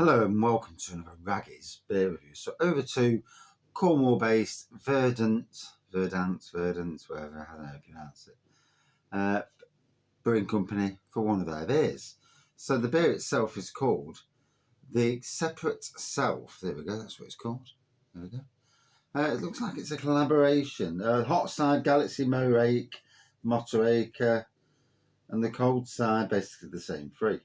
Hello and welcome to another Raggy's beer review. So over to Cornwall-based Verdant, whatever, I don't know how to pronounce it, brewing company for one of their beers. So the beer itself is called the Seperate Self. There we go, that's what it's called. There we go. It looks like it's a collaboration. Hot side, Galaxy Morake, Motoracre, and the cold side, basically the same three.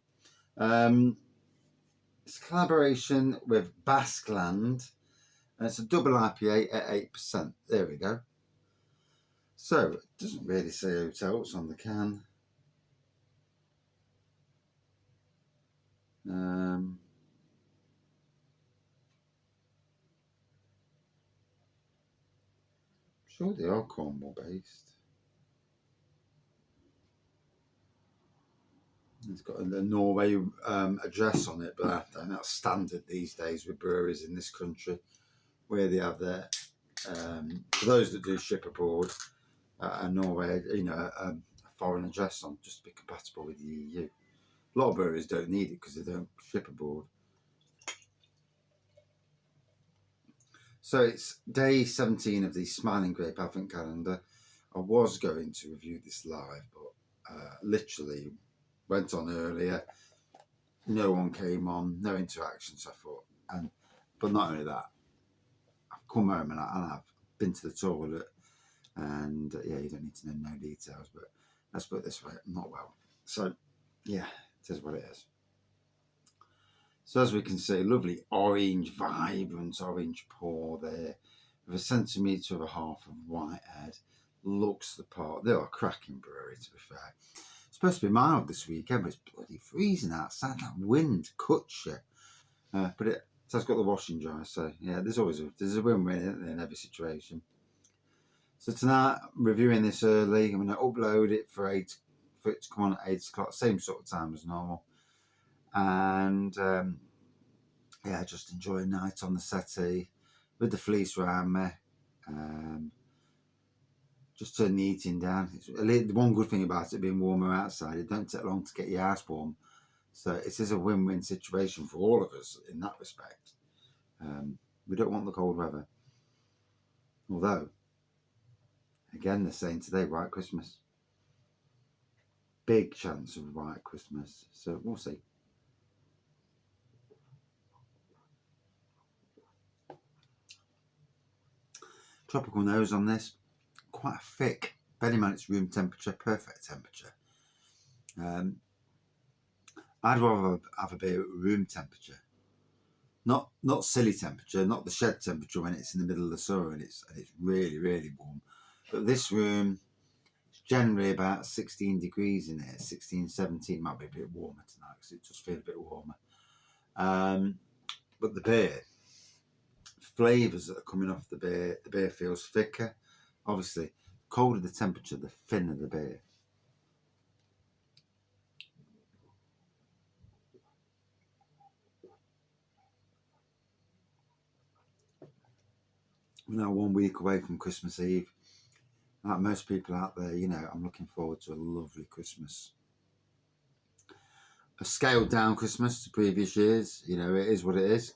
It's a collaboration with Basqueland, and it's a double IPA at 8%. There we go. So, it doesn't really say hotel, it's on the can. I'm sure they are Cornwall based. It's got a Norway address on it, but I think that's standard these days with breweries in this country, where they have their, for those that do ship abroad, a Norway, a foreign address on, just to be compatible with the EU. A lot of breweries don't need it because they don't ship abroad. So it's day 17 of the Smiling Grape Advent Calendar. I was going to review this live, but literally went on earlier. No one came on, no interactions, I thought. But not only that, I've come home and I've been to the toilet, and yeah, you don't need to know no details, but let's put it this way, I'm not well. So yeah, it is what it is. So as we can see, lovely orange, vibrant orange pour there, with 1.5 centimetres of white head. Looks the part. They are a cracking brewery, to be fair. It's supposed to be mild this weekend, but it's bloody freezing outside. That wind cuts you. But it has got the washing dry, so yeah, there's a win-win in every situation. So tonight, I'm reviewing this early. I'm going to upload it for it to come on at 8 o'clock, same sort of time as normal. And yeah, just enjoy a night on the settee with the fleece around me. Just turn the heating down. The one good thing about it being warmer outside, it don't take long to get your house warm. So it is a win-win situation for all of us in that respect. We don't want the cold weather. Although, again, they're saying today, White Christmas. Big chance of White Christmas. So we'll see. Tropical nose on this. Quite thick. Bear in mind it's room temperature, perfect temperature. I'd rather have a beer at room temperature. Not silly temperature, not the shed temperature when it's in the middle of the summer and it's really, really warm. But this room is generally about 16 degrees in here, 16, 17, might be a bit warmer tonight because it just feels a bit warmer. But the beer, flavours that are coming off the beer feels thicker. Obviously, the colder the temperature, the thinner the beer. We're now 1 week away from Christmas Eve. Like most people out there, I'm looking forward to a lovely Christmas. A scaled down Christmas to previous years. It is what it is.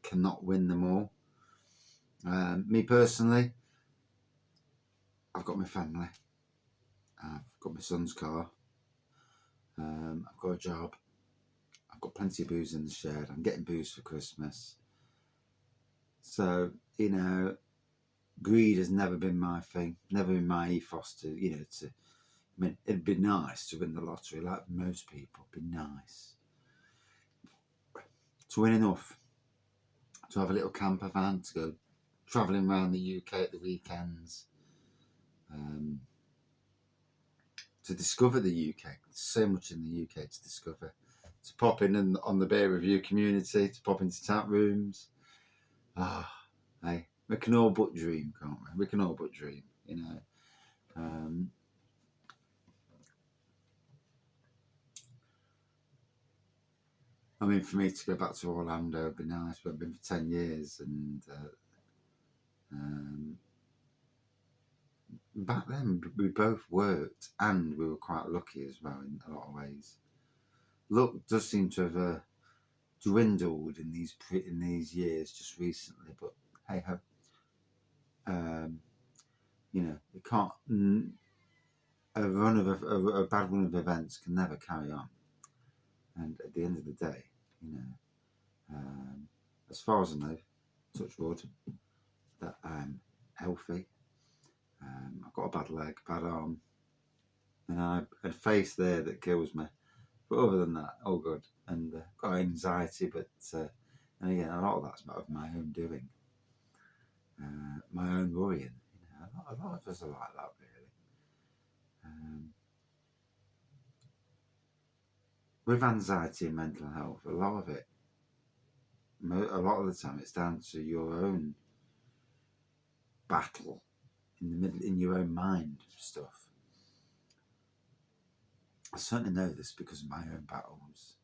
Cannot win them all. Me personally, I've got my family. I've got my son's car. I've got a job. I've got plenty of booze in the shed. I'm getting booze for Christmas. So, greed has never been my thing, never been my ethos it'd be nice to win the lottery like most people. It'd be nice to win enough to have a little camper van to go travelling around the UK at the weekends, to discover the UK. There's so much in the UK to discover, to pop in on the beer review community, to pop into tap rooms. Hey, we can all but dream, can't we? We can all but dream, I mean, for me to go back to Orlando would be nice. I've been for 10 years, and back then we both worked, and we were quite lucky as well in a lot of ways. Luck does seem to have dwindled in these years just recently. But hey ho, you know, you can't. A bad run of events can never carry on. And at the end of the day, you know, as far as I know, touch wood, that I'm healthy. I've got a bad leg, bad arm, and a face there that kills me. But other than that, all good. And got anxiety, but and again, a lot of that's of my own doing, my own worrying. You know, a lot of us are like that, really. With anxiety and mental health, a lot of the time, it's down to your own battle in your own mind stuff. I certainly know this because of my own battles.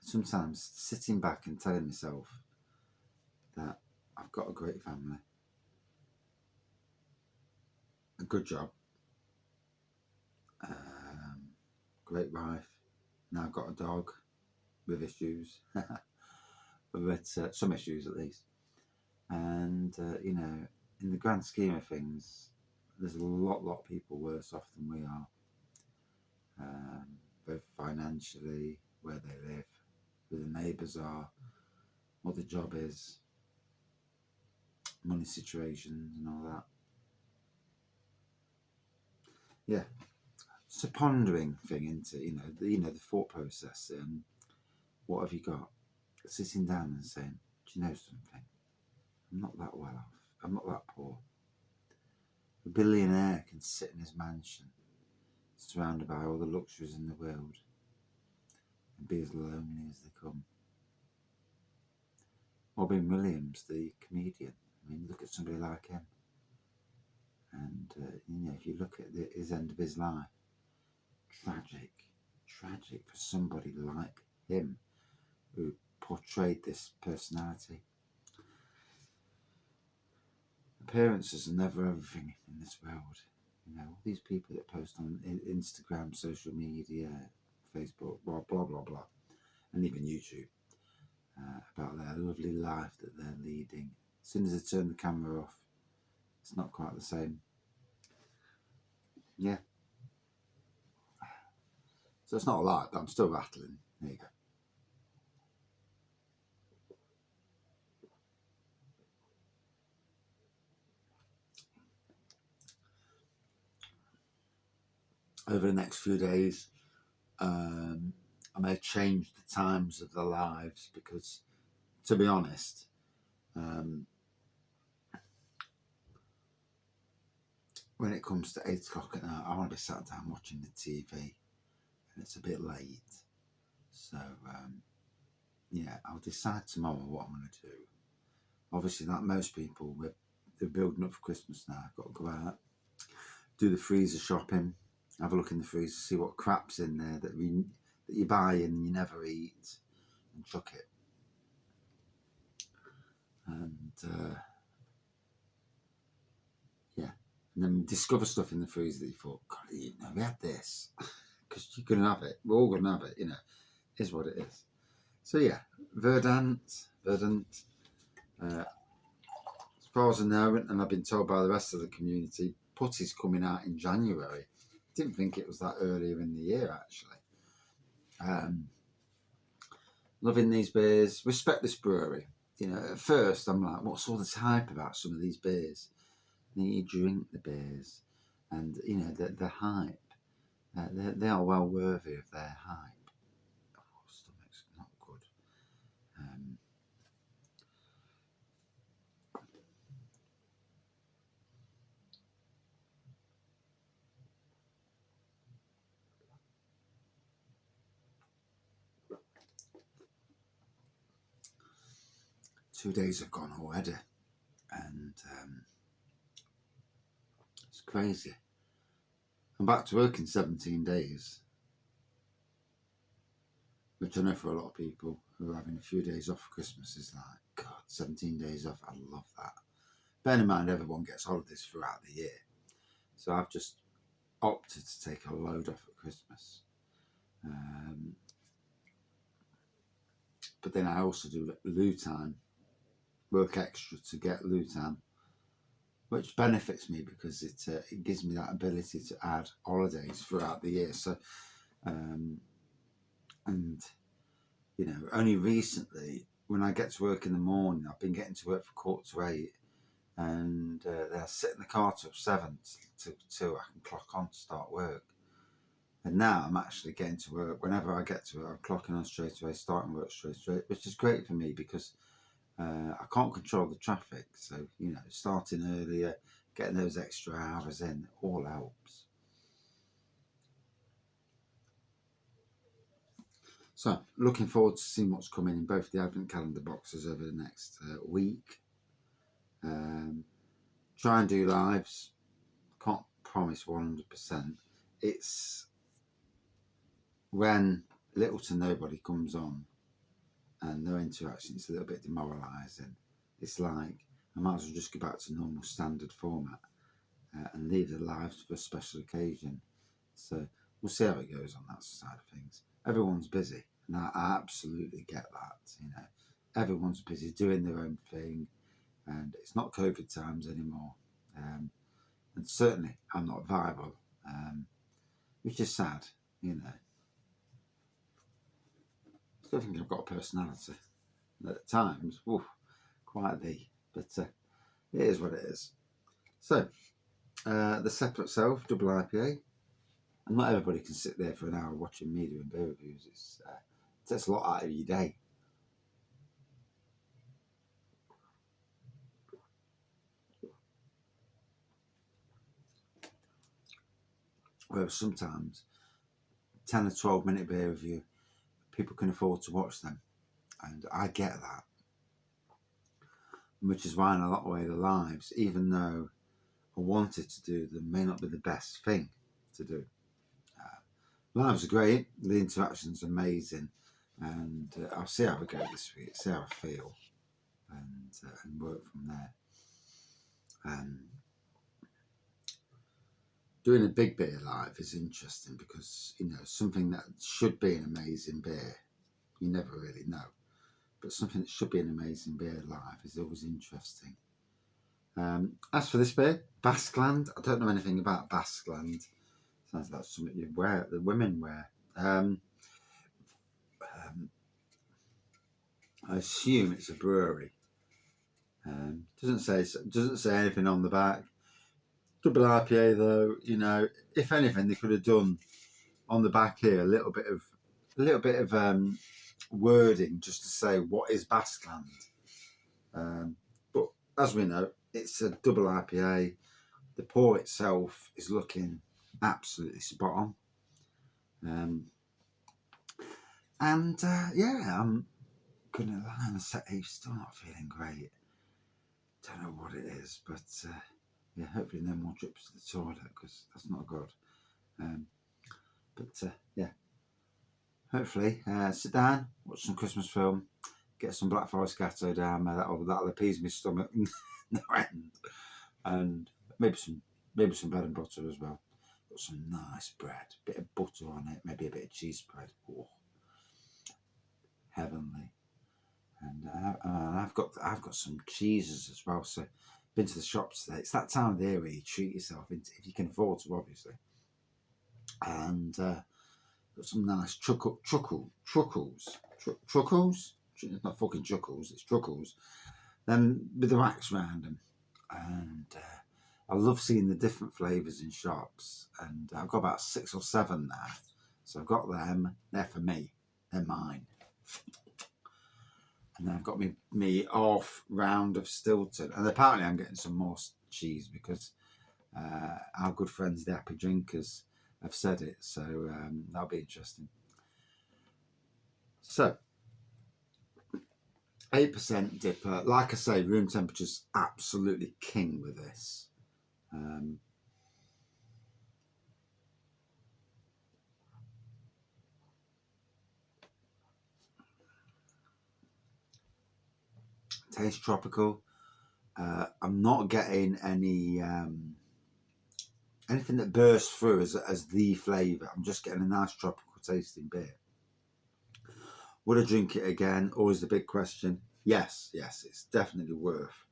Sometimes sitting back and telling myself that I've got a great family, a good job, great wife, now I've got a dog with issues, but some issues at least. And you know, in the grand scheme of things, there's a lot of people worse off than we are, both financially, where they live, who the neighbours are, what the job is, money situations and all that. Yeah, it's a pondering thing, isn't it? You know the thought process. What have you got? Sitting down and saying, do you know something? I'm not that well off. I'm not that poor. A billionaire can sit in his mansion, surrounded by all the luxuries in the world, and be as lonely as they come. Robin Williams, the comedian. I mean, look at somebody like him. And you know, if you look at his end of his life, tragic for somebody like him who portrayed this personality. Appearances are never everything in this world. You know, all these people that post on Instagram, social media, Facebook, blah blah blah blah, and even YouTube, about their lovely life that they're leading. As soon as they turn the camera off, it's not quite the same. Yeah. So it's not a lot, but I'm still rattling. There you go. Over the next few days, I may change the times of the lives because, to be honest, when it comes to 8 o'clock at night, I want to be sat down watching the TV, and it's a bit late. So, yeah, I'll decide tomorrow what I'm going to do. Obviously, like most people, they're building up for Christmas now. I've got to go out, do the freezer shopping, have a look in the freezer, see what crap's in there that you buy and you never eat, and chuck it. And yeah, and then discover stuff in the freezer that you thought, God, you know, we had this, because you're going to have it. We're all going to have it, you know. Is what it is. So yeah, Verdant. As far as I know, and I've been told by the rest of the community, putty's coming out in January. Didn't think it was that earlier in the year, actually. Loving these beers. Respect this brewery. You know, at first I'm like, what's all this hype about some of these beers? And then you drink the beers, and you know the hype. They are well worthy of their hype. Oh, stomach's not good. 2 days have gone already, and it's crazy. I'm back to work in 17 days, which I know for a lot of people who are having a few days off for Christmas is like, God, 17 days off, I love that. Bear in mind, everyone gets holidays throughout the year, so I've just opted to take a load off at Christmas. but then I also do loo time, work extra to get loo time, which benefits me because it gives me that ability to add holidays throughout the year. So, and you know, only recently when I get to work in the morning, I've been getting to work for 7:45, and then I sit in the car till 7 till I can clock on to start work. And now I'm actually getting to work whenever I get to it. I'm clocking on straight away, starting work straight away, which is great for me because I can't control the traffic. So, you know, starting earlier, getting those extra hours in, all helps. So, looking forward to seeing what's coming in both the Advent Calendar boxes over the next week. Try and do lives. Can't promise 100%. It's when little to nobody comes on and no interaction, it's a little bit demoralising. It's like I might as well just go back to normal standard format and leave the lives for a special occasion. So we'll see how it goes on that side of things. Everyone's busy, and I absolutely get that. You know, everyone's busy doing their own thing, and it's not COVID times anymore. And certainly I'm not viral, which is sad. You know, I still think I've got a personality. At times, quite but it is what it is. So, the Seperate Self double IPA, and not everybody can sit there for an hour watching me doing beer reviews. It takes a lot out of your day. Whereas sometimes 10 or 12 minute beer review, people can afford to watch them, and I get that. Which is why in a lot of ways the lives, even though I wanted to do them, may not be the best thing to do. Lives are great, the interaction's amazing, and I'll see how we go this week, see how I feel, and work from there. Doing a big beer live is interesting because, you know, something that should be an amazing beer, you never really know. But something that should be an amazing beer live is always interesting. As for this beer, Basqueland, I don't know anything about Basqueland. Sounds like something you wear, the women wear. I assume it's a brewery. Doesn't say anything on the back. Double IPA though, you know, if anything, they could have done on the back here a little bit of wording just to say what is Basqueland. But as we know, it's a double IPA. The pour itself is looking absolutely spot on. Yeah, I'm gonna lie on the set. Still not feeling great. Don't know what it is, but yeah, hopefully no more trips to the toilet because that's not good. Yeah, hopefully sit down, watch some Christmas film, get some Black Forest Gatto down there. That'll appease my stomach no end, and maybe some bread and butter as well. Got some nice bread, bit of butter on it, maybe a bit of cheese spread. Oh, heavenly. And I've got some cheeses as well. So been to the shops today. It's that time of the year where you treat yourself if you can afford to, obviously. And got some nice truckles. It's not fucking chuckles, it's truckles. Then with the wax round them, and I love seeing the different flavours in shops. And I've got about 6 or 7 now, so I've got them. They're for me. They're mine. And then I've got me half round of Stilton. And apparently I'm getting some more cheese because our good friends, the Happy Drinkers, have said it. So that'll be interesting. So, 8% Dipa. Like I say, room temperature's absolutely king with this. Tastes tropical. I'm not getting any anything that bursts through as the flavour. I'm just getting a nice tropical tasting beer. Would I drink it again? Always the big question. Yes, it's definitely worth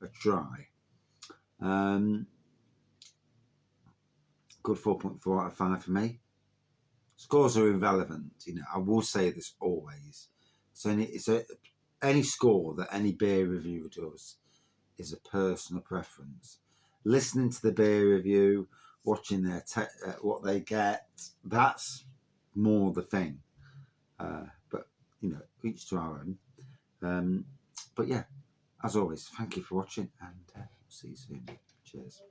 a try. Good 4.4 out of 5 for me. Scores are irrelevant, I will say this always. Any score that any beer reviewer does is a personal preference. Listening to the beer review, watching their what they get, that's more the thing. But each to our own. But yeah, as always, thank you for watching, and see you soon. Cheers.